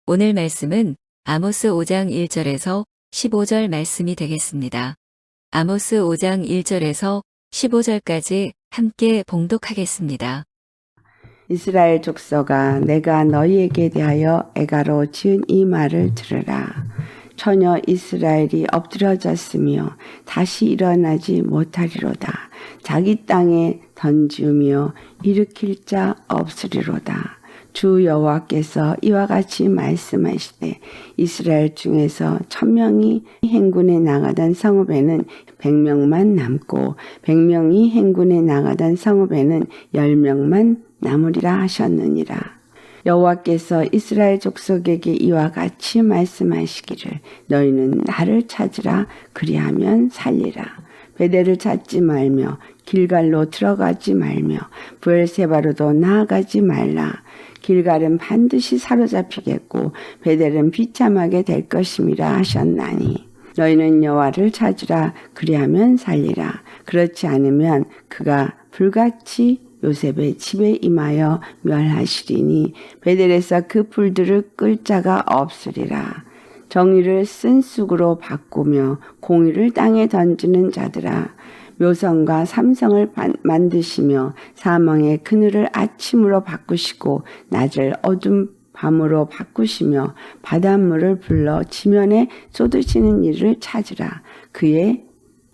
오늘 말씀은 아모스 5장 1절에서 15절 말씀이 되겠습니다. 아모스 5장 1절에서 15절까지 함께 봉독하겠습니다. 이스라엘 족속아, 내가 너희에게 대하여 애가로 지은 이 말을 들으라. 처녀 이스라엘이 엎드려졌으며 다시 일어나지 못하리로다. 자기 땅에 던지며 일으킬 자 없으리로다. 주 여호와께서 이와 같이 말씀하시되 이스라엘 중에서 1000명이 행군에 나가던 성읍에는 100명만 남고 100명이 행군에 나가던 성읍에는 10명만 남으리라 하셨느니라. 여호와께서 이스라엘 족속에게 이와 같이 말씀하시기를 너희는 나를 찾으라. 그리하면 살리라. 베델을 찾지 말며 길갈로 들어가지 말며 브엘세바로도 나아가지 말라. 길갈은 반드시 사로잡히겠고 베델은 비참하게 될 것임이라 하셨나니 너희는 여호와를 찾으라. 그리하면 살리라. 그렇지 않으면 그가 불같이 요셉의 집에 임하여 멸하시리니 베델에서 그 불들을 끌 자가 없으리라. 정의를 쓴 쑥으로 바꾸며 공의를 땅에 던지는 자들아, 묘성과 삼성을 만드시며 사망의 그늘을 아침으로 바꾸시고 낮을 어둠 밤으로 바꾸시며 바닷물을 불러 지면에 쏟으시는 이를 찾으라. 그의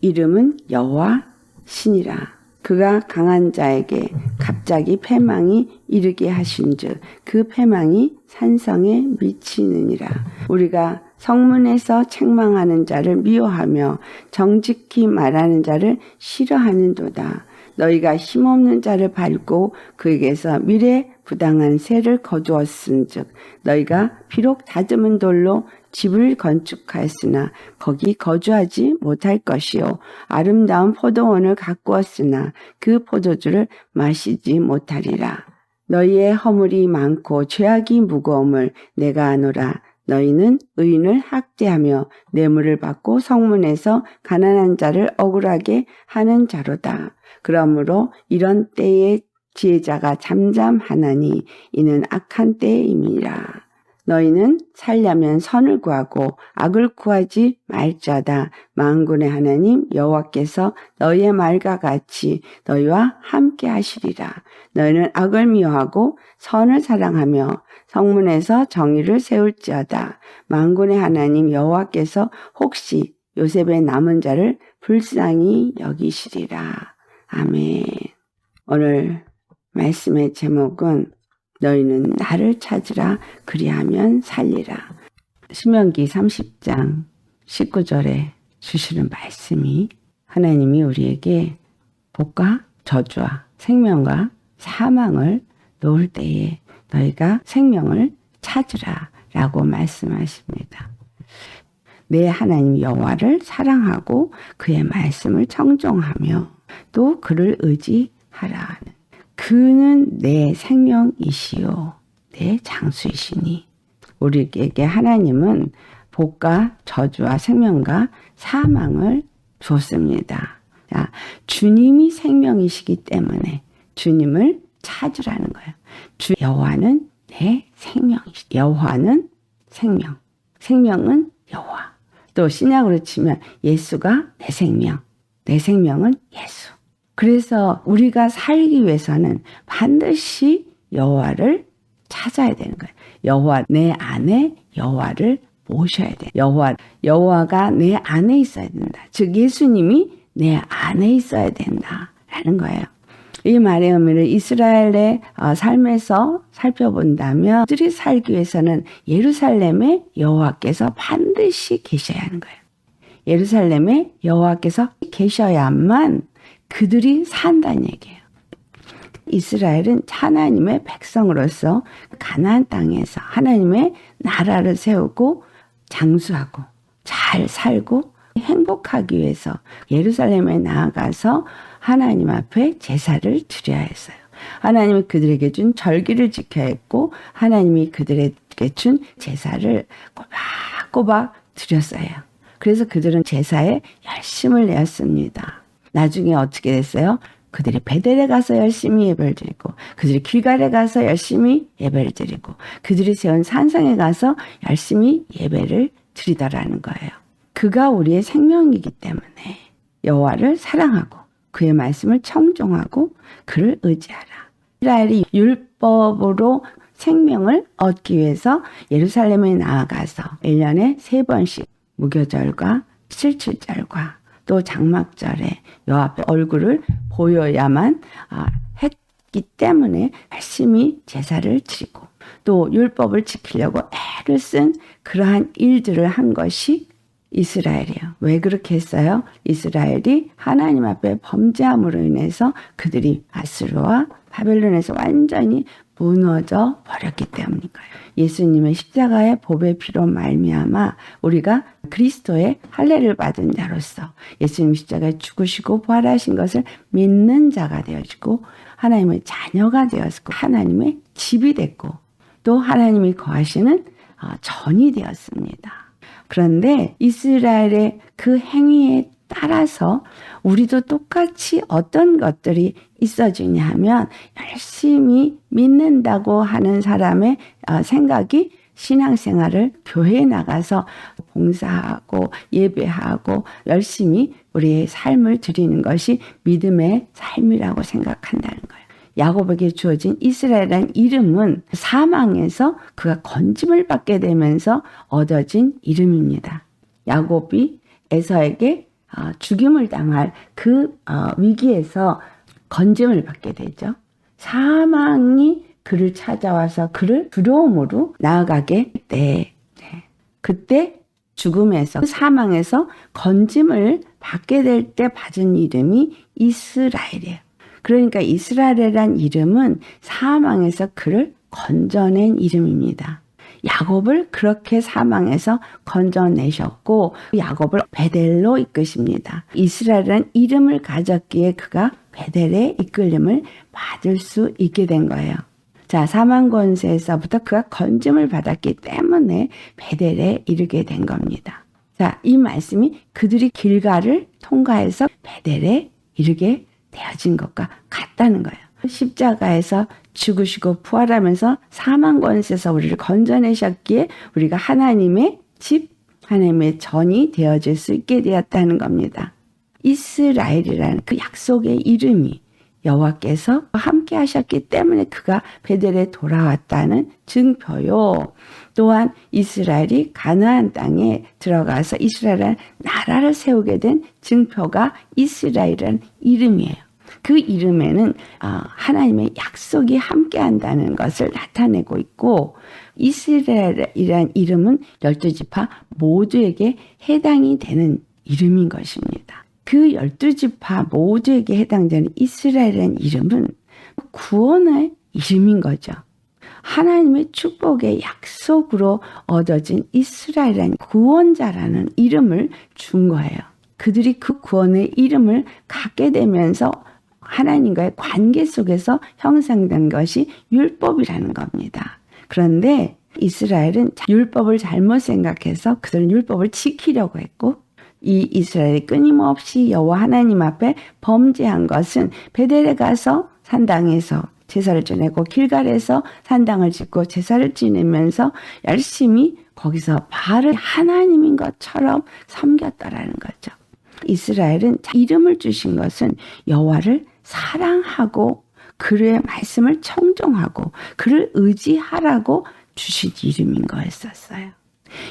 이름은 여호와 신이라. 그가 강한 자에게 갑자기 패망이 이르게 하신즉 그 패망이 산성에 미치느니라. 우리가 성문에서 책망하는 자를 미워하며 정직히 말하는 자를 싫어하는도다. 너희가 힘없는 자를 밟고 그에게서 미래 부당한 세를 거두었은즉 너희가 비록 다듬은 돌로 집을 건축하였으나 거기 거주하지 못할 것이요 아름다운 포도원을 가꾸었으나 그 포도주를 마시지 못하리라. 너희의 허물이 많고 죄악이 무거움을 내가 아노라. 너희는 의인을 학대하며 뇌물을 받고 성문에서 가난한 자를 억울하게 하는 자로다. 그러므로 이런 때에 지혜자가 잠잠하나니 이는 악한 때임이라. 너희는 살려면 선을 구하고 악을 구하지 말자다. 만군의 하나님 여호와께서 너희의 말과 같이 너희와 함께 하시리라. 너희는 악을 미워하고 선을 사랑하며 성문에서 정의를 세울지어다. 만군의 하나님 여호와께서 혹시 요셉의 남은 자를 불쌍히 여기시리라. 아멘. 오늘 말씀의 제목은 너희는 나를 찾으라. 그리하면 살리라. 신명기 30장 19절에 주시는 말씀이 하나님이 우리에게 복과 저주와 생명과 사망을 놓을 때에 너희가 생명을 찾으라 라고 말씀하십니다. 내 하나님 여호와를 사랑하고 그의 말씀을 청종하며 또 그를 의지하라. 그는 내 생명이시요 내 장수이시니. 우리에게 하나님은 복과 저주와 생명과 사망을 줬습니다. 자, 주님이 생명이시기 때문에 주님을 찾으라는 거예요. 여호와는 내 생명이시. 여호와는 생명. 생명은 여호와. 또 신약으로 치면 예수가 내 생명. 내 생명은 예수. 그래서 우리가 살기 위해서는 반드시 여호와를 찾아야 되는 거예요. 여호와 내 안에 여호와를 모셔야 돼요. 여호와가 내 안에 있어야 된다. 즉 예수님이 내 안에 있어야 된다라는 거예요. 이 말의 의미를 이스라엘의 삶에서 살펴본다면 그들이 살기 위해서는 예루살렘에 여호와께서 반드시 계셔야 하는 거예요. 예루살렘에 여호와께서 계셔야만 그들이 산다는 얘기예요. 이스라엘은 하나님의 백성으로서 가나안 땅에서 하나님의 나라를 세우고 장수하고 잘 살고 행복하기 위해서 예루살렘에 나아가서 하나님 앞에 제사를 드려야 했어요. 하나님이 그들에게 준 절기를 지켜야 했고 하나님이 그들에게 준 제사를 꼬박꼬박 드렸어요. 그래서 그들은 제사에 열심을 내었습니다. 나중에 어떻게 됐어요? 그들이 베델에 가서 열심히 예배를 드리고 그들이 길갈에 가서 열심히 예배를 드리고 그들이 세운 산상에 가서 열심히 예배를 드리더라는 거예요. 그가 우리의 생명이기 때문에 여호와를 사랑하고 그의 말씀을 청종하고 그를 의지하라. 이스라엘이 율법으로 생명을 얻기 위해서 예루살렘에 나아가서 1년에 3번씩 무교절과 7.7절과 또 장막절에 여호와 앞에 얼굴을 보여야만 했기 때문에 열심히 제사를 드리고 또 율법을 지키려고 애를 쓴 그러한 일들을 한 것이 이스라엘이에요. 왜 그렇게 했어요? 이스라엘이 하나님 앞에 범죄함으로 인해서 그들이 아수르와 바벨론에서 완전히 무너져 버렸기 때문인 거예요. 예수님의 십자가의 보배 피로 말미암아 우리가 그리스도의 할례를 받은 자로서 예수님 십자가에 죽으시고 부활하신 것을 믿는 자가 되어지고 하나님의 자녀가 되었고 하나님의 집이 됐고 또 하나님이 거하시는 전이 되었습니다. 그런데 이스라엘의 그 행위에 따라서 우리도 똑같이 어떤 것들이 있어지냐 하면 열심히 믿는다고 하는 사람의 생각이 신앙생활을 교회에 나가서 봉사하고 예배하고 열심히 우리의 삶을 드리는 것이 믿음의 삶이라고 생각한다는 거예요. 야곱에게 주어진 이스라엘이라는 이름은 사망에서 그가 건짐을 받게 되면서 얻어진 이름입니다. 야곱이 에서에게 죽임을 당할 그 위기에서 건짐을 받게 되죠. 사망이 그를 찾아와서 그를 두려움으로 나아가게 돼. 그때 죽음에서 사망에서 건짐을 받게 될 때 받은 이름이 이스라엘이에요. 그러니까 이스라엘이란 이름은 사망에서 그를 건져낸 이름입니다. 야곱을 그렇게 사망에서 건져내셨고 야곱을 베델로 이끄십니다. 이스라엘이란 이름을 가졌기에 그가 베델의 이끌림을 받을 수 있게 된 거예요. 자, 사망 권세에서부터 그가 건짐을 받았기 때문에 베델에 이르게 된 겁니다. 자, 이 말씀이 그들이 길갈을 통과해서 베델에 이르게 되어진 것과 같다는 거예요. 십자가에서 죽으시고 부활하면서 사망 권세에서 우리를 건져내셨기에 우리가 하나님의 집, 하나님의 전이 되어질 수 있게 되었다는 겁니다. 이스라엘이라는 그 약속의 이름이 여호와께서 함께 하셨기 때문에 그가 베델에 돌아왔다는 증표요. 또한 이스라엘이 가나안 땅에 들어가서 이스라엘이라는 나라를 세우게 된 증표가 이스라엘이라는 이름이에요. 그 이름에는 하나님의 약속이 함께한다는 것을 나타내고 있고 이스라엘이라는 이름은 12지파 모두에게 해당이 되는 이름인 것입니다. 그 12지파 모두에게 해당되는 이스라엘이라는 이름은 구원의 이름인 거죠. 하나님의 축복의 약속으로 얻어진 이스라엘이라는 구원자라는 이름을 준 거예요. 그들이 그 구원의 이름을 갖게 되면서 하나님과의 관계 속에서 형성된 것이 율법이라는 겁니다. 그런데 이스라엘은 율법을 잘못 생각해서 그들은 율법을 지키려고 했고 이 이스라엘이 끊임없이 여호와 하나님 앞에 범죄한 것은 베델에 가서 산당에서 제사를 지내고 길갈에서 산당을 짓고 제사를 지내면서 열심히 거기서 바알을 하나님인 것처럼 섬겼다라는 거죠. 이스라엘은 이름을 주신 것은 여호와를 사랑하고 그의 말씀을 청종하고 그를 의지하라고 주신 이름인 거였었어요.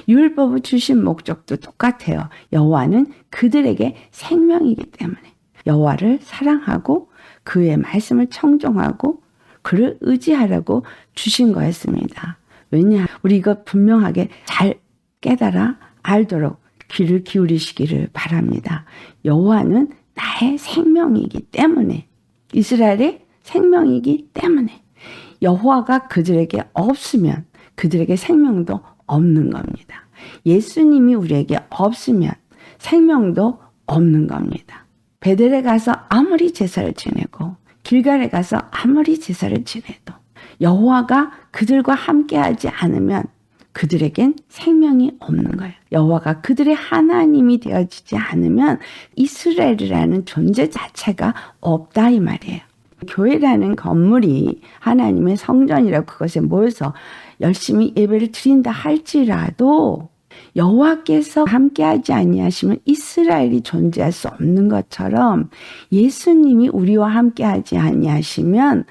율법을 주신 목적도 똑같아요. 여호와는 그들에게 생명이기 때문에 여호와를 사랑하고 그의 말씀을 청종하고 그를 의지하라고 주신 거였습니다. 왜냐? 우리 이거 분명하게 잘 깨달아 알도록 귀를 기울이시기를 바랍니다. 여호와는 나의 생명이기 때문에 이스라엘의 생명이기 때문에 여호와가 그들에게 없으면 그들에게 생명도 없는 겁니다. 예수님이 우리에게 없으면 생명도 없는 겁니다. 베델에 가서 아무리 제사를 지내고 길갈에 가서 아무리 제사를 지내도 여호와가 그들과 함께하지 않으면 그들에겐 생명이 없는 거예요. 여호와가 그들의 하나님이 되어지지 않으면 이스라엘이라는 존재 자체가 없다 이 말이에요. 교회라는 건물이 하나님의 성전이라고 그것에 모여서 열심히 예배를 드린다 할지라도 여호와께서 함께하지 아니하시면 이스라엘이 존재할 수 없는 것처럼 예수님이 우리와 함께하지 아니하시면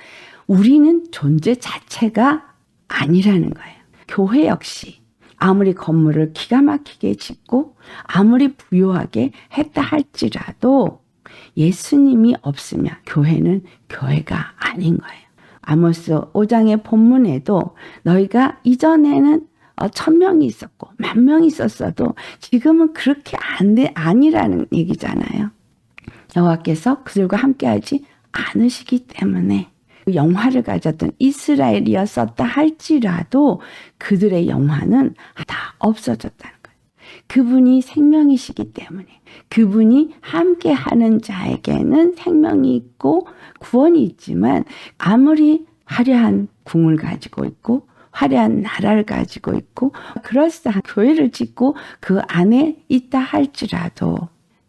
우리는 존재 자체가 아니라는 거예요. 교회 역시 아무리 건물을 기가 막히게 짓고 아무리 부유하게 했다 할지라도 예수님이 없으면 교회는 교회가 아닌 거예요. 아모스 5장의 본문에도 너희가 이전에는 1000명이 있었고 10,000명이 있었어도 지금은 그렇게 아니라는 얘기잖아요. 여호와께서 그들과 함께하지 않으시기 때문에 영화를 가졌던 이스라엘이었었다 할지라도 그들의 영화는 다 없어졌다는 거예요. 그분이 생명이시기 때문에 그분이 함께하는 자에게는 생명이 있고 구원이 있지만 아무리 화려한 궁을 가지고 있고 화려한 나라를 가지고 있고 그럴싸한 교회를 짓고 그 안에 있다 할지라도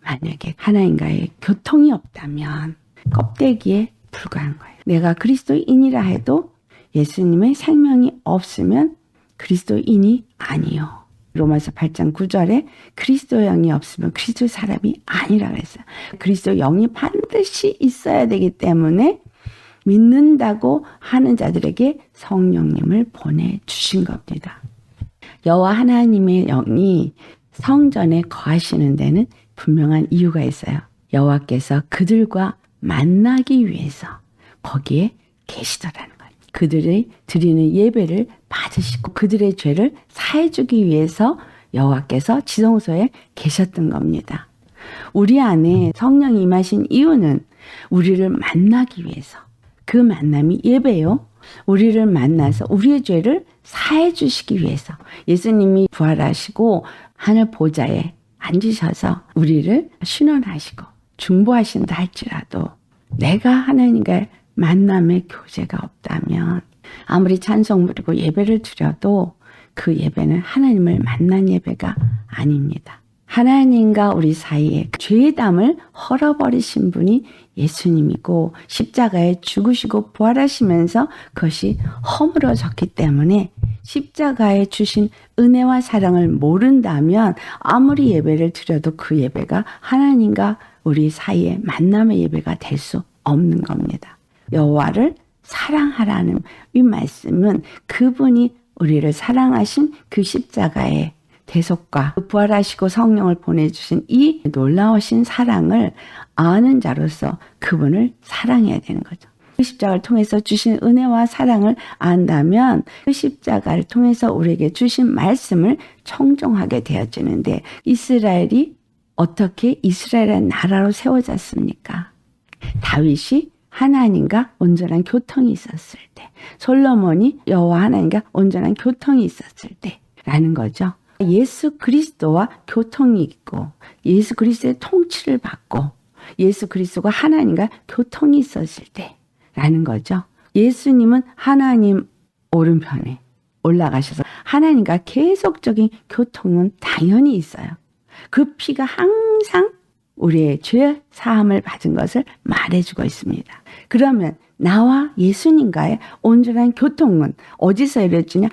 만약에 하나님과의 교통이 없다면 껍데기에 불과한 거예요. 내가 그리스도인이라 해도 예수님의 생명이 없으면 그리스도인이 아니요. 로마서 8장 9절에 그리스도 영이 없으면 그리스도 사람이 아니라 그랬어요. 그리스도 영이 반드시 있어야 되기 때문에 믿는다고 하는 자들에게 성령님을 보내주신 겁니다. 여호와 하나님의 영이 성전에 거하시는 데는 분명한 이유가 있어요. 여호와께서 그들과 만나기 위해서 거기에 계시더라는 거예요. 그들이 드리는 예배를 받으시고 그들의 죄를 사해주기 위해서 여호와께서 지성소에 계셨던 겁니다. 우리 안에 성령이 임하신 이유는 우리를 만나기 위해서. 그 만남이 예배요. 우리를 만나서 우리의 죄를 사해 주시기 위해서 예수님이 부활하시고 하늘 보좌에 앉으셔서 우리를 신원하시고 중보하신다 할지라도 내가 하나님과의 만남의 교제가 없다면 아무리 찬송 부리고 예배를 드려도 그 예배는 하나님을 만난 예배가 아닙니다. 하나님과 우리 사이에 죄의 담을 헐어버리신 분이 예수님이고 십자가에 죽으시고 부활하시면서 그것이 허물어졌기 때문에 십자가에 주신 은혜와 사랑을 모른다면 아무리 예배를 드려도 그 예배가 하나님과 우리 사이의 만남의 예배가 될 수 없는 겁니다. 여호와를 사랑하라는 이 말씀은 그분이 우리를 사랑하신 그 십자가의 대속과 부활하시고 성령을 보내주신 이 놀라우신 사랑을 아는 자로서 그분을 사랑해야 되는 거죠. 그 십자가를 통해서 주신 은혜와 사랑을 안다면 그 십자가를 통해서 우리에게 주신 말씀을 청종하게 되어지는데 이스라엘이 어떻게 이스라엘의 나라로 세워졌습니까? 다윗이 하나님과 온전한 교통이 있었을 때, 솔로몬이 여호와 하나님과 온전한 교통이 있었을 때라는 거죠. 예수 그리스도와 교통이 있고 예수 그리스도의 통치를 받고 예수 그리스도가 하나님과 교통이 있었을 때라는 거죠. 예수님은 하나님 오른편에 올라가셔서 하나님과 계속적인 교통은 당연히 있어요. 그 피가 항상 우리의 죄 사함을 받은 것을 말해주고 있습니다. 그러면 나와 예수님과의 온전한 교통은 어디서 이루어지냐?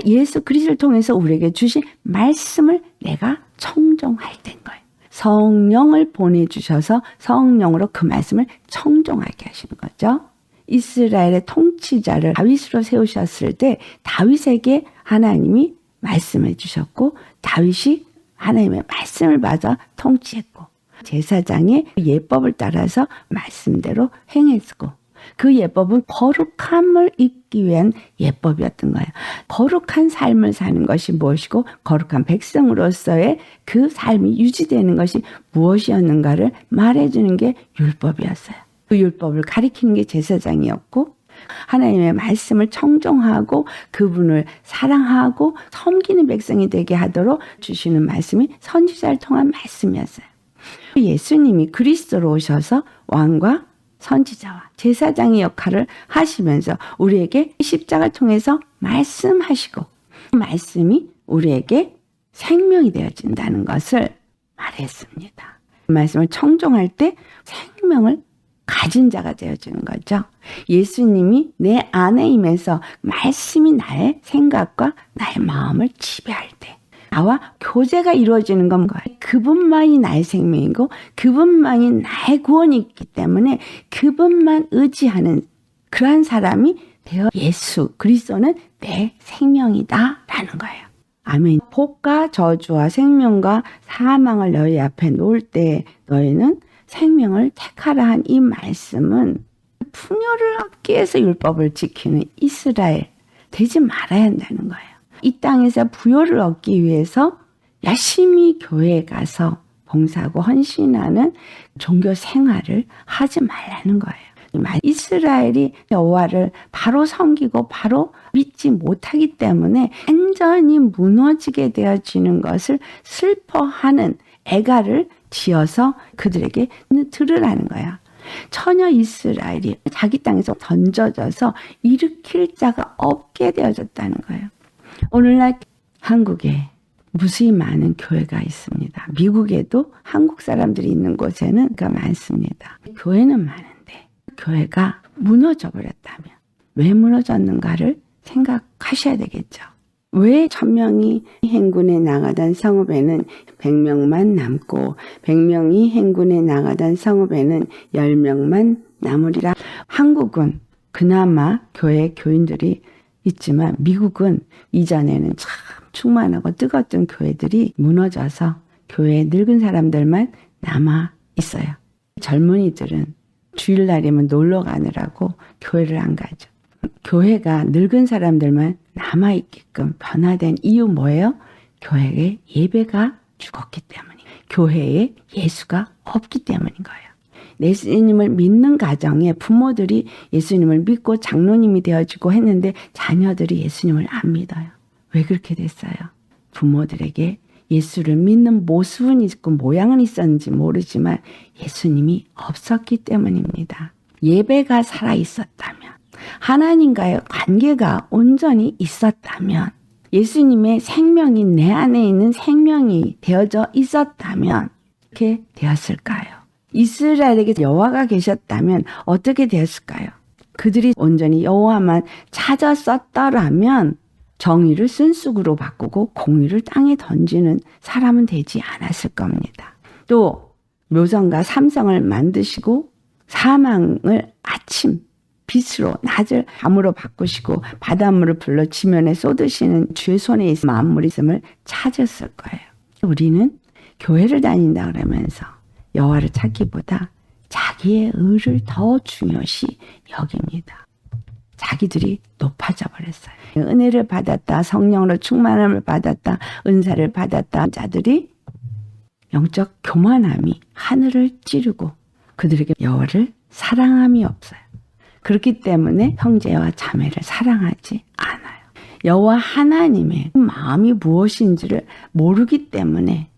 예수 그리스도를 통해서 우리에게 주신 말씀을 내가 청종할 때인 거예요. 성령을 보내주셔서 성령으로 그 말씀을 청종하게 하시는 거죠. 이스라엘의 통치자를 다윗으로 세우셨을 때 다윗에게 하나님이 말씀해 주셨고 다윗이 하나님의 말씀을 받아 통치했고 제사장의 예법을 따라서 말씀대로 행했고 그 예법은 거룩함을 잇기 위한 예법이었던 거예요. 거룩한 삶을 사는 것이 무엇이고 거룩한 백성으로서의 그 삶이 유지되는 것이 무엇이었는가를 말해주는 게 율법이었어요. 그 율법을 가리키는 게 제사장이었고 하나님의 말씀을 청종하고 그분을 사랑하고 섬기는 백성이 되게 하도록 주시는 말씀이 선지자를 통한 말씀이었어요. 예수님이 그리스도로 오셔서 왕과 선지자와 제사장의 역할을 하시면서 우리에게 십자가를 통해서 말씀하시고 말씀이 우리에게 생명이 되어진다는 것을 말했습니다. 그 말씀을 청종할 때 생명을 가진 자가 되어지는 거죠. 예수님이 내 안에 임해서 말씀이 나의 생각과 나의 마음을 지배할 때 나와 교제가 이루어지는 건 거예요. 그분만이 나의 생명이고 그분만이 나의 구원이 있기 때문에 그분만 의지하는 그러한 사람이 되어 예수 그리스도는 내 생명이다 라는 거예요. 아멘. 복과 저주와 생명과 사망을 너희 앞에 놓을 때 너희는 생명을 택하라 한 이 말씀은 풍요를 얻기 위해서 율법을 지키는 이스라엘 되지 말아야 한다는 거예요. 이 땅에서 부요를 얻기 위해서 열심히 교회에 가서 봉사하고 헌신하는 종교 생활을 하지 말라는 거예요. 이스라엘이 여호와를 바로 섬기고 바로 믿지 못하기 때문에 완전히 무너지게 되어지는 것을 슬퍼하는 애가를 지어서 그들에게 들으라는 거야. 처녀 이스라엘이 자기 땅에서 던져져서 일으킬 자가 없게 되어졌다는 거예요. 오늘날 한국에 무수히 많은 교회가 있습니다. 미국에도 한국 사람들이 있는 곳에는 그 많습니다. 교회는 많은데 교회가 무너져 버렸다면 왜 무너졌는가를 생각하셔야 되겠죠. 왜 1000명이 행군에 나가던 성읍에는 100명만 남고 100명이 행군에 나가던 성읍에는 10명만 남으리라. 한국은 그나마 교회 교인들이 있지만 미국은 이전에는 참 충만하고 뜨거웠던 교회들이 무너져서 교회에 늙은 사람들만 남아 있어요. 젊은이들은 주일날이면 놀러 가느라고 교회를 안 가죠. 교회가 늙은 사람들만 남아있게끔 변화된 이유 뭐예요? 교회에 예배가 죽었기 때문이에요. 교회에 예수가 없기 때문인 거예요. 예수님을 믿는 가정에 부모들이 예수님을 믿고 장로님이 되어지고 했는데 자녀들이 예수님을 안 믿어요. 왜 그렇게 됐어요? 부모들에게 예수를 믿는 모습은 있고 모양은 있었는지 모르지만 예수님이 없었기 때문입니다. 예배가 살아있었다면 하나님과의 관계가 온전히 있었다면 예수님의 생명이 내 안에 있는 생명이 되어져 있었다면 어떻게 되었을까요? 이스라엘에게 여호와가 계셨다면 어떻게 되었을까요? 그들이 온전히 여호와만 찾았었더라면 정의를 쓴쑥으로 바꾸고 공의를 땅에 던지는 사람은 되지 않았을 겁니다. 또 묘성과 삼성을 만드시고 사망을 아침 빛으로 낮을 밤으로 바꾸시고 바닷물을 불러 지면에 쏟으시는 주의 손에 있는 만물이 있음을 찾았을 거예요. 우리는 교회를 다닌다 그러면서 여호와를 찾기보다 자기의 의를 더 중요시 여깁니다. 자기들이 높아져 버렸어요. 은혜를 받았다, 성령으로 충만함을 받았다, 은사를 받았다 자들이 영적 교만함이 하늘을 찌르고 그들에게 여호와를 사랑함이 없어요. 그렇기 때문에 형제와 자매를 사랑하지 않아요. 여호와 하나님의 마음이 무엇인지를 모르기 때문에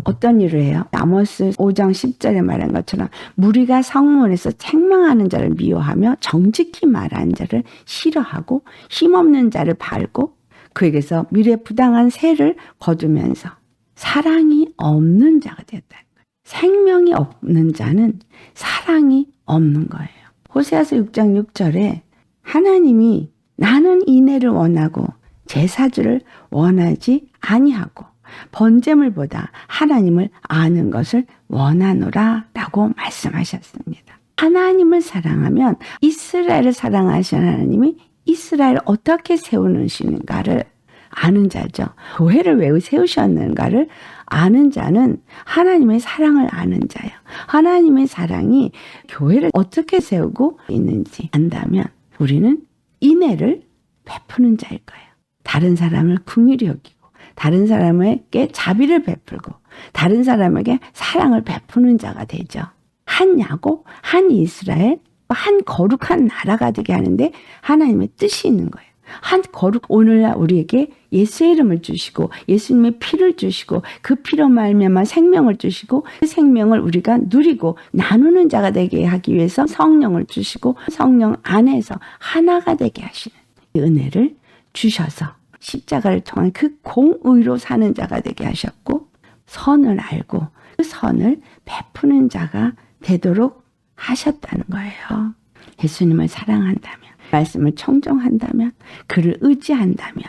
어떤 일을 해요? 아모스 5장 10절에 말한 것처럼 무리가 성문에서 책망하는 자를 미워하며 정직히 말하는 자를 싫어하고 힘없는 자를 밟고 그에게서 미래부당한 세를 거두면서 사랑이 없는 자가 되었다는 거예요. 생명이 없는 자는 사랑이 없는 거예요. 호세아서 6장 6절에 하나님이 나는 인애를 원하고 제사주를 원하지 아니하고 번제물보다 하나님을 아는 것을 원하노라 라고 말씀하셨습니다. 하나님을 사랑하면 이스라엘을 사랑하시는 하나님이 이스라엘을 어떻게 세우시는가를 아는 자죠. 교회를 왜 세우셨는가를 아는 자는 하나님의 사랑을 아는 자예요. 하나님의 사랑이 교회를 어떻게 세우고 있는지 안다면 우리는 인애를 베푸는 자일 거예요. 다른 사람을 긍휼히 여기고 다른 사람에게 자비를 베풀고 다른 사람에게 사랑을 베푸는 자가 되죠. 한 야곱, 한 이스라엘, 한 거룩한 나라가 되게 하는데 하나님의 뜻이 있는 거예요. 한 거룩 오늘날 우리에게 예수의 이름을 주시고 예수님의 피를 주시고 그 피로 말미암아 생명을 주시고 그 생명을 우리가 누리고 나누는 자가 되게 하기 위해서 성령을 주시고 성령 안에서 하나가 되게 하시는 은혜를 주셔서 십자가를 통한 그 공의로 사는 자가 되게 하셨고 선을 알고 그 선을 베푸는 자가 되도록 하셨다는 거예요. 예수님을 사랑한다면, 말씀을 청종한다면, 그를 의지한다면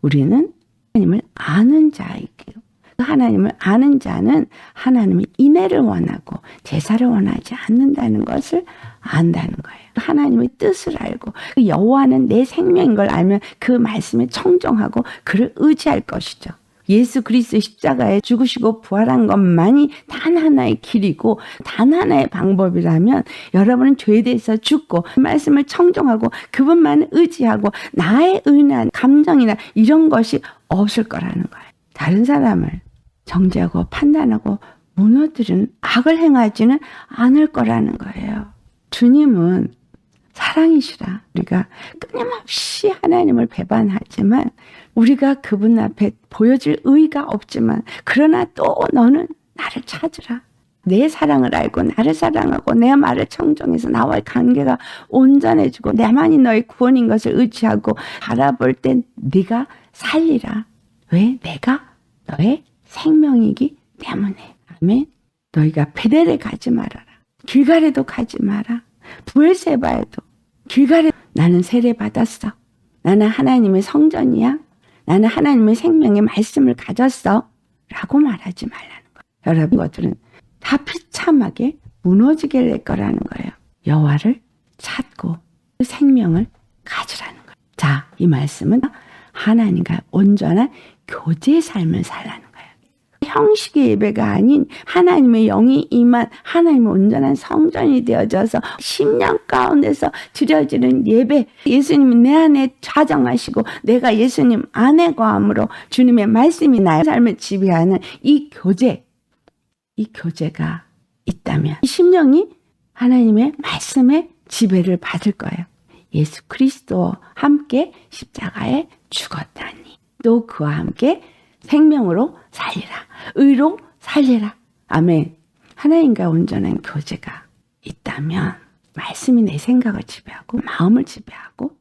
우리는 하나님을 아는 자이고, 하나님을 아는 자는 하나님의 인애를 원하고 제사를 원하지 않는다는 것을 안다는 거예요. 하나님의 뜻을 알고 그 여호와는 내 생명인 걸 알면 그 말씀에 청종하고 그를 의지할 것이죠. 예수 그리스도 십자가에 죽으시고 부활한 것만이 단 하나의 길이고 단 하나의 방법이라면 여러분은 죄에 대해서 죽고 말씀을 청종하고 그분만 의지하고 나의 의나 감정이나 이런 것이 없을 거라는 거예요. 다른 사람을 정죄하고 판단하고 무너뜨리는 악을 행하지는 않을 거라는 거예요. 주님은 사랑이시라. 우리가 끊임없이 하나님을 배반하지만 우리가 그분 앞에 보여줄 의의가 없지만 그러나 또 너는 나를 찾으라. 내 사랑을 알고 나를 사랑하고 내 말을 청종해서 나와의 관계가 온전해지고 나만이 너의 구원인 것을 의지하고 바라볼 때 네가 살리라. 왜? 내가 너의 생명이기 때문에. 아멘. 너희가 베델에 가지 말아라. 길갈에도 가지 마라. 브엘세바에도 길갈에 나는 세례 받았어. 나는 하나님의 성전이야. 나는 하나님의 생명의 말씀을 가졌어. 라고 말하지 말라는 거예요. 여러분 것들은 다 비참하게 무너지게 될 거라는 거예요. 여호와를 찾고 그 생명을 가지라는 거예요. 자, 이 말씀은 하나님과 온전한 교제의 삶을 살라는 거예요. 형식의 예배가 아닌 하나님의 영이 임한 하나님의 온전한 성전이 되어져서 심령 가운데서 드려지는 예배, 예수님이 내 안에 좌정하시고 내가 예수님 안에 거함으로 주님의 말씀이 나의 삶을 지배하는 이 교제, 이 교제가 있다면 이 심령이 하나님의 말씀의 지배를 받을 거예요. 예수 그리스도와 함께 십자가에 죽었다니 또 그와 함께 생명으로 살리라. 의로 살리라. 아멘. 하나님과 온전한 교제가 있다면 말씀이 내 생각을 지배하고 마음을 지배하고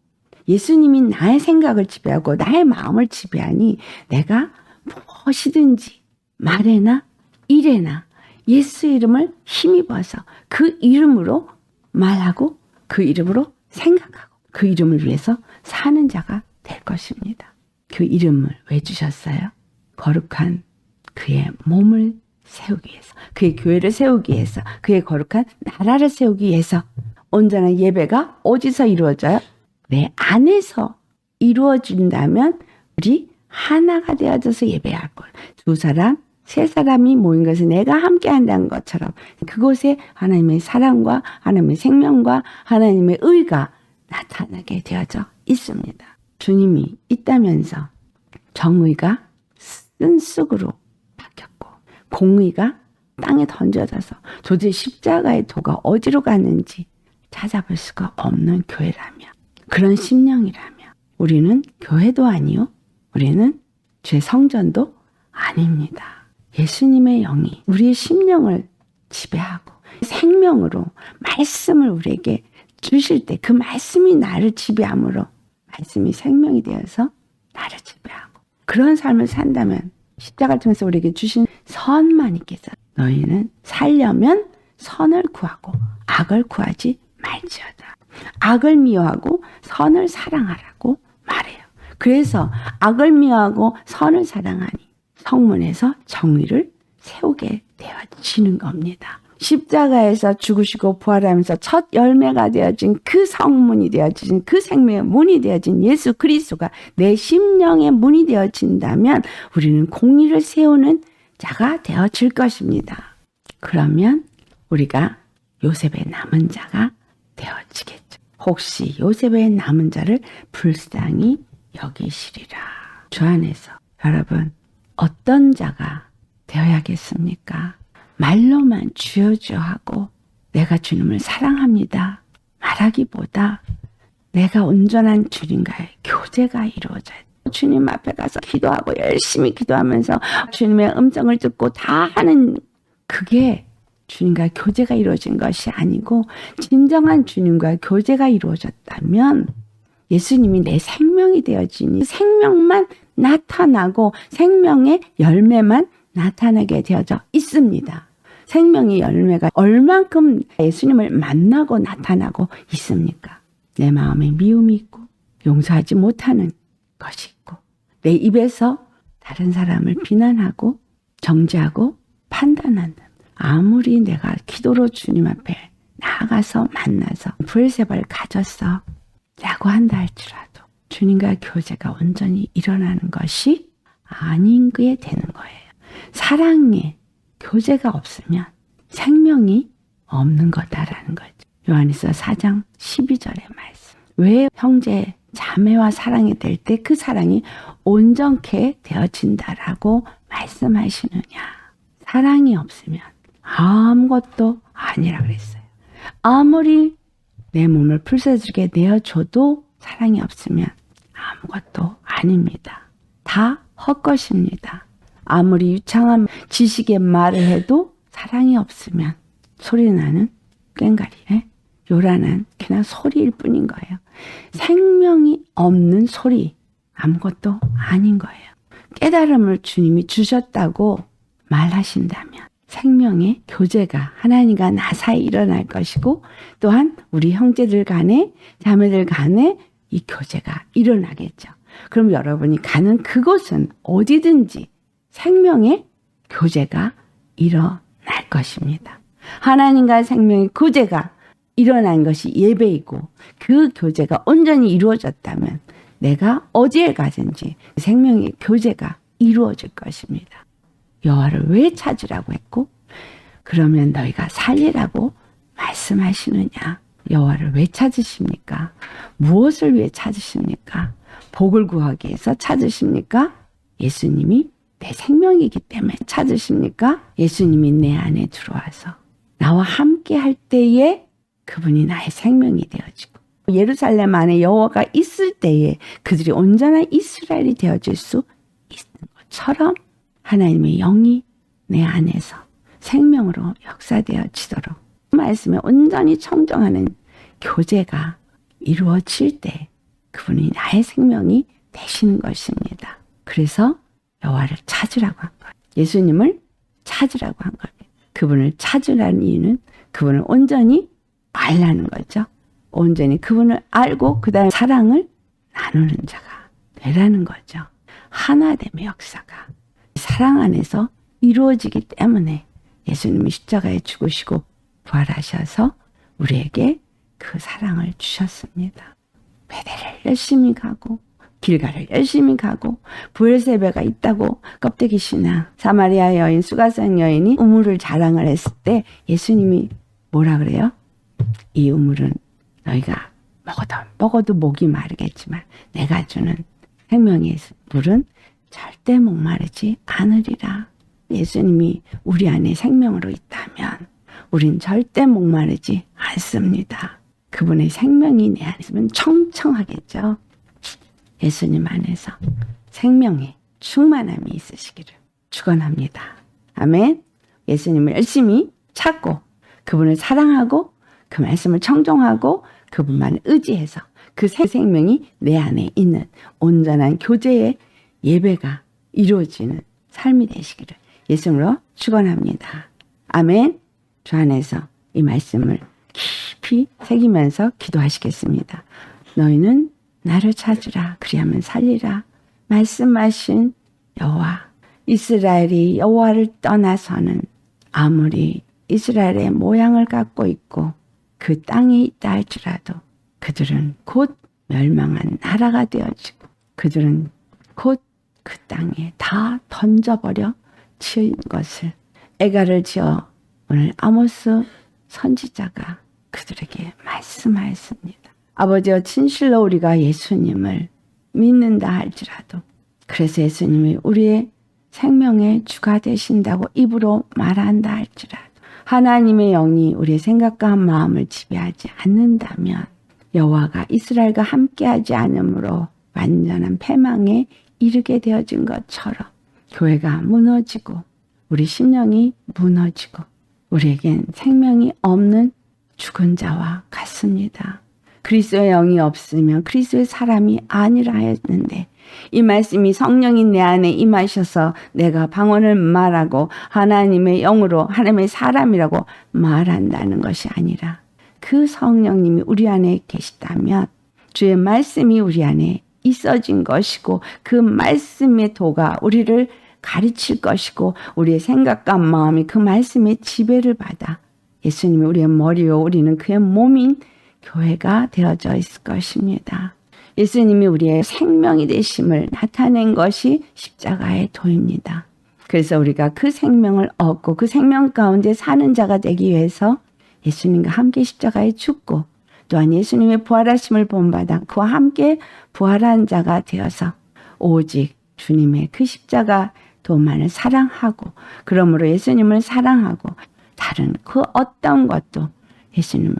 예수님이 나의 생각을 지배하고 나의 마음을 지배하니 내가 무엇이든지 말에나 일에나 예수 이름을 힘입어서 그 이름으로 말하고 그 이름으로 생각하고 그 이름을 위해서 사는 자가 될 것입니다. 그 이름을 왜 주셨어요? 거룩한 그의 몸을 세우기 위해서, 그의 교회를 세우기 위해서, 그의 거룩한 나라를 세우기 위해서. 온전한 예배가 어디서 이루어져요? 내 안에서 이루어진다면 우리 하나가 되어져서 예배할 거예요. 두 사람, 세 사람이 모인 것은 내가 함께 한다는 것처럼 그곳에 하나님의 사랑과 하나님의 생명과 하나님의 의가 나타나게 되어져 있습니다. 주님이 있다면서 정의가 쓴 쑥으로 바뀌었고 공의가 땅에 던져져서 도저히 십자가의 도가 어디로 갔는지 찾아볼 수가 없는 교회라면, 그런 심령이라면 우리는 교회도 아니요, 우리는 죄 성전도 아닙니다. 예수님의 영이 우리의 심령을 지배하고 생명으로 말씀을 우리에게 주실 때 그 말씀이 나를 지배함으로 말씀이 생명이 되어서 나를 지배하고 그런 삶을 산다면 십자가를 통해서 우리에게 주신 선만 있겠어. 너희는 살려면 선을 구하고 악을 구하지 말지어다. 악을 미워하고 선을 사랑하라고 말해요. 그래서 악을 미워하고 선을 사랑하니 성문에서 정의를 세우게 되어지는 겁니다. 십자가에서 죽으시고 부활하면서 첫 열매가 되어진 그 성문이 되어진 그 생명의 문이 되어진 예수 그리스도가 내 심령의 문이 되어진다면 우리는 공의를 세우는 자가 되어질 것입니다. 그러면 우리가 요셉의 남은 자가 되어지겠죠. 혹시 요셉의 남은 자를 불쌍히 여기시리라. 주 안에서 여러분 어떤 자가 되어야겠습니까? 말로만 주여 주여 하고 내가 주님을 사랑합니다 말하기보다 내가 온전한 주님과의 교제가 이루어져야 돼요. 주님 앞에 가서 기도하고 열심히 기도하면서 주님의 음성을 듣고 다 하는 그게 주님과 교제가 이루어진 것이 아니고 진정한 주님과 교제가 이루어졌다면 예수님이 내 생명이 되어지니 생명만 나타나고 생명의 열매만 나타나게 되어져 있습니다. 생명의 열매가 얼만큼 예수님을 만나고 나타나고 있습니까? 내 마음에 미움이 있고 용서하지 못하는 것이 있고 내 입에서 다른 사람을 비난하고 정죄하고 판단하는, 아무리 내가 기도로 주님 앞에 나아가서 만나서 브엘세바를 가졌어 라고 한다 할지라도 주님과 교제가 온전히 일어나는 것이 아닌 게 되는 거예요. 사랑의 교제가 없으면 생명이 없는 거다라는 거죠. 요한일서 4장 12절의 말씀. 왜 형제 자매와 사랑이 될 때 그 사랑이 온전케 되어진다라고 말씀하시느냐. 사랑이 없으면 아무것도 아니라 그랬어요. 아무리 내 몸을 풀세주게 내어줘도 사랑이 없으면 아무것도 아닙니다. 다 헛것입니다. 아무리 유창한 지식의 말을 해도 사랑이 없으면 소리나는 꽹과리에 요란한 그냥 소리일 뿐인 거예요. 생명이 없는 소리, 아무것도 아닌 거예요. 깨달음을 주님이 주셨다고 말하신다면 생명의 교제가 하나님과 나 사이 일어날 것이고 또한 우리 형제들 간에 자매들 간에 이 교제가 일어나겠죠. 그럼 여러분이 가는 그곳은 어디든지 생명의 교제가 일어날 것입니다. 하나님과 생명의 교제가 일어난 것이 예배이고 그 교제가 온전히 이루어졌다면 내가 어디에 가든지 생명의 교제가 이루어질 것입니다. 여호와를 왜 찾으라고 했고 그러면 너희가 살리라고 말씀하시느냐. 여호와를 왜 찾으십니까? 무엇을 위해 찾으십니까? 복을 구하기 위해서 찾으십니까? 예수님이 내 생명이기 때문에 찾으십니까? 예수님이 내 안에 들어와서 나와 함께 할 때에 그분이 나의 생명이 되어지고 예루살렘 안에 여호와가 있을 때에 그들이 온전한 이스라엘이 되어질 수 있는 것처럼 하나님의 영이 내 안에서 생명으로 역사되어지도록 그 말씀에 온전히 청정하는 교제가 이루어질 때 그분이 나의 생명이 되시는 것입니다. 그래서 여호와를 찾으라고 한 거예요. 예수님을 찾으라고 한 거예요. 그분을 찾으라는 이유는 그분을 온전히 알라는 거죠. 온전히 그분을 알고 그 다음에 사랑을 나누는 자가 되라는 거죠. 하나됨의 역사가 사랑 안에서 이루어지기 때문에 예수님이 십자가에 죽으시고 부활하셔서 우리에게 그 사랑을 주셨습니다. 베델을 열심히 가고 길가를 열심히 가고 브엘세바가 있다고 껍데기 신앙 사마리아 여인 수가성 여인이 우물을 자랑을 했을 때 예수님이 뭐라 그래요? 이 우물은 너희가 먹어도 목이 마르겠지만 내가 주는 생명의 물은 절대 목마르지 않으리라. 예수님이 우리 안에 생명으로 있다면 우린 절대 목마르지 않습니다. 그분의 생명이 내 안에 있으면 청청하겠죠. 예수님 안에서 생명의 충만함이 있으시기를 축원합니다. 아멘. 예수님을 열심히 찾고 그분을 사랑하고 그 말씀을 청종하고 그분만 의지해서 그 생명이 내 안에 있는 온전한 교제의 예배가 이루어지는 삶이 되시기를 예수님으로 축원합니다. 아멘. 주 안에서 이 말씀을 깊이 새기면서 기도하시겠습니다. 너희는 나를 찾으라 그리하면 살리라 말씀하신 여호와. 이스라엘이 여호와를 떠나서는 아무리 이스라엘의 모양을 갖고 있고 그 땅에 있다 할지라도 그들은 곧 멸망한 나라가 되어지고 그들은 곧 그 땅에 다 던져버려 치인 것을 애가를 지어 오늘 아모스 선지자가 그들에게 말씀하였습니다. 아버지여 진실로 우리가 예수님을 믿는다 할지라도 그래서 예수님이 우리의 생명의 주가 되신다고 입으로 말한다 할지라도 하나님의 영이 우리의 생각과 마음을 지배하지 않는다면 여호와가 이스라엘과 함께하지 않으므로 완전한 패망에 이르게 되어진 것처럼 교회가 무너지고 우리 심령이 무너지고 우리에겐 생명이 없는 죽은 자와 같습니다. 그리스도의 영이 없으면 그리스도의 사람이 아니라 했는데 이 말씀이 성령이 내 안에 임하셔서 내가 방언을 말하고 하나님의 영으로 하나님의 사람이라고 말한다는 것이 아니라 그 성령님이 우리 안에 계시다면 주의 말씀이 우리 안에 있어진 것이고 그 말씀의 도가 우리를 가르칠 것이고 우리의 생각과 마음이 그 말씀의 지배를 받아 예수님이 우리의 머리요 우리는 그의 몸인 교회가 되어져 있을 것입니다. 예수님이 우리의 생명이 되심을 나타낸 것이 십자가의 도입니다. 그래서 우리가 그 생명을 얻고 그 생명 가운데 사는 자가 되기 위해서 예수님과 함께 십자가에 죽고 또한 예수님의 부활하심을 본받아 그와 함께 부활한 자가 되어서 오직 주님의 그 십자가 도만을 사랑하고 그러므로 예수님을 사랑하고 다른 그 어떤 것도 예수님을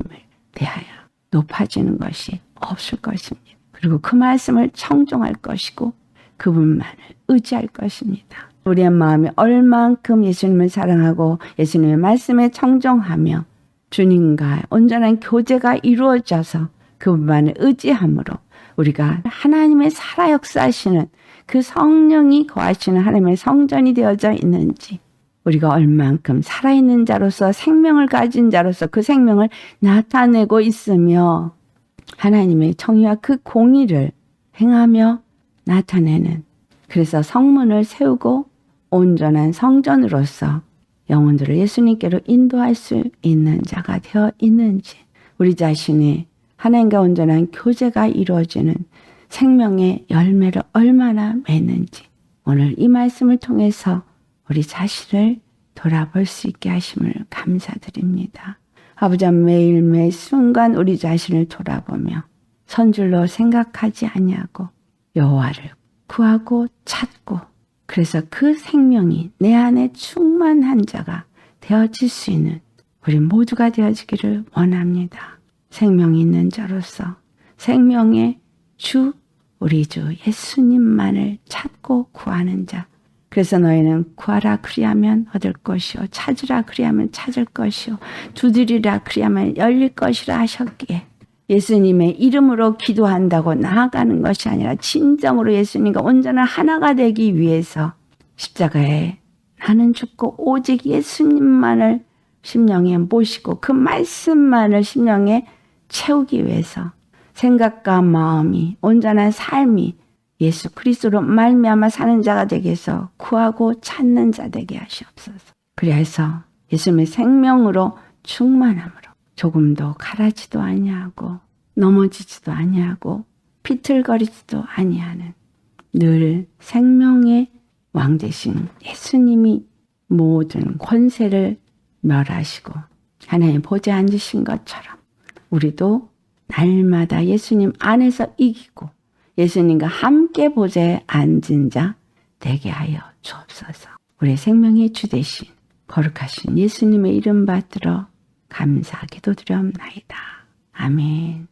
대하여 높아지는 것이 없을 것입니다. 그리고 그 말씀을 청종할 것이고 그분만을 의지할 것입니다. 우리의 마음이 얼만큼 예수님을 사랑하고 예수님의 말씀에 청종하며 주님과 온전한 교제가 이루어져서 그분만을 의지함으로 우리가 하나님의 살아 역사하시는 그 성령이 거하시는 하나님의 성전이 되어져 있는지 우리가 얼만큼 살아있는 자로서 생명을 가진 자로서 그 생명을 나타내고 있으며 하나님의 정의와 그 공의를 행하며 나타내는 그래서 성문을 세우고 온전한 성전으로서 영혼들을 예수님께로 인도할 수 있는 자가 되어 있는지 우리 자신이 하나님과 온전한 교제가 이루어지는 생명의 열매를 얼마나 맺는지 오늘 이 말씀을 통해서 우리 자신을 돌아볼 수 있게 하심을 감사드립니다. 아버지 매일 매 순간 우리 자신을 돌아보며 선줄로 생각하지 아니하고 여호와를 구하고 찾고 그래서 그 생명이 내 안에 충만한 자가 되어질 수 있는 우리 모두가 되어지기를 원합니다. 생명이 있는 자로서 생명의 주 우리 주 예수님만을 찾고 구하는 자 그래서 너희는 구하라 그리하면 얻을 것이요 찾으라 그리하면 찾을 것이요 두드리라 그리하면 열릴 것이라 하셨기에 예수님의 이름으로 기도한다고 나아가는 것이 아니라 진정으로 예수님과 온전한 하나가 되기 위해서 십자가에 나는 죽고 오직 예수님만을 심령에 모시고 그 말씀만을 심령에 채우기 위해서 생각과 마음이 온전한 삶이 예수 그리스도로 말미암아 사는 자가 되게 해서 구하고 찾는 자 되게 하시옵소서. 그래서 예수님의 생명으로 충만함으로 조금도 가라지도 아니하고 넘어지지도 아니하고 비틀거리지도 아니하는 늘 생명의 왕 되신 예수님이 모든 권세를 멸하시고 하나님 보좌에 앉으신 것처럼 우리도 날마다 예수님 안에서 이기고 예수님과 함께 보좌에 앉은 자 되게 하여 주옵소서. 우리의 생명의 주 되신 거룩하신 예수님의 이름 받들어 감사 기도드려옵나이다. 아멘.